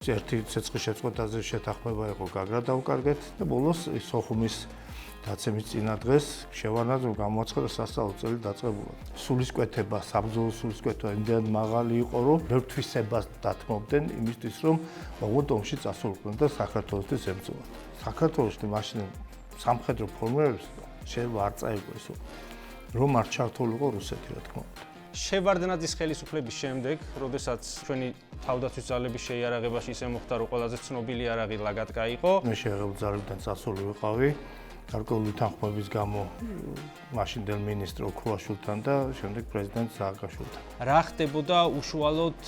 ერთი ცეცხლის შეწყვეტაზე შეთანხმება იყო გაგრა დავკარგეთ და ბოლოს სოხუმის დაცემის წინა დღეს შევარნაძემ გამოაცხადა სასწავლო წელი დაწყებულად. სულისკვეთება, საბრძოლო სულისკვეთება იმდენად მაღალი იყო, რომ ბევრ თვისებას დათმობდნენ იმისთვის, რომ მოგვიანებით ომში წასულიყვნენ და საქართველოსთვის ებრძოლათ. საქართველოში მაშინ სამხედრო ფორმირების შეიძლება არ წაიყვეს, რომ არ ჩართულიყო რუსეთი, რა თქმა უნდა. შევარდნაძის ხელისუფლების შემდეგ, როდესაც ჩვენი თავდაცვის ძალების შეიარაღებაში ისე მოხდა, რომ ყველაზე ცნობილი იარაღი ლაგატკა იყო. მე შეიარაღებულ ძალებთან წასული ვიყავი. გარკვეული თანხმობის გამო მაშინდელ მინისტრ ოქროაშვილთან და შემდეგ პრეზიდენტ სააკაშვილთან. რა ხდებოდა უშუალოდ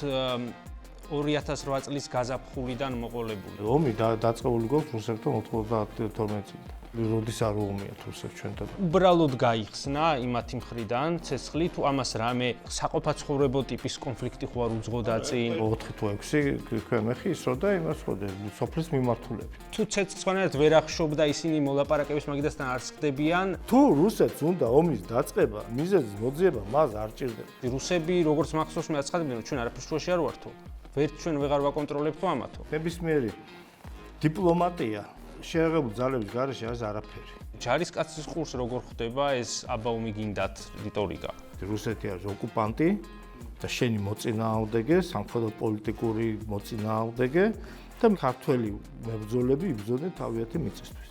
2008 წლის გაზაფხულიდან მოყოლებული? ომი დაწყებული გვაქვს რუსებთან 92 წლიდან. როდის არ უომიათ რუსებს ჩვენთან. უბრალოდ გაიხსნა იმათი მხრიდან ცეცხლი თუ ამას რამე საყოფაცხოვრებო ტიპის კონფლიქტი ხო არ უძღოდა წინ? 4 თუ 6 ქვემეხი ისროდა იმას ხოდა სოფლის მიმართულებით. თუ ცეცხლსვანად ვერ ახშობდა ისინი მოლაპარაკების მაგიდასთან არ ხდებიან. თუ რუსეთს უნდა ომის დაწყება, მიზეზის მოძიება მას არ ჭირდება. რუსები როგორც მახსოვს მე აცხადებდნენ რომ ჩვენ არაფერს შუაში არ ვართო. ვერც ჩვენ ვეღარ ვაკონტროლებთო ამათო. ნებისმიერი დიპლომატია შეიარაღებული ძალების გარეშე არის არაფერი. ჯარისკაცის ყურს როგორ ხდება ეს აბაუმი გინდათ რიტორიკა? რუსეთი არის ოკუპანტი და შენი მოწინააღმდეგე, სამხედრო პოლიტიკური მოწინააღმდეგე და ქართველი მებრძოლები იბრძოდნენ თავიანთი მიწისთვის.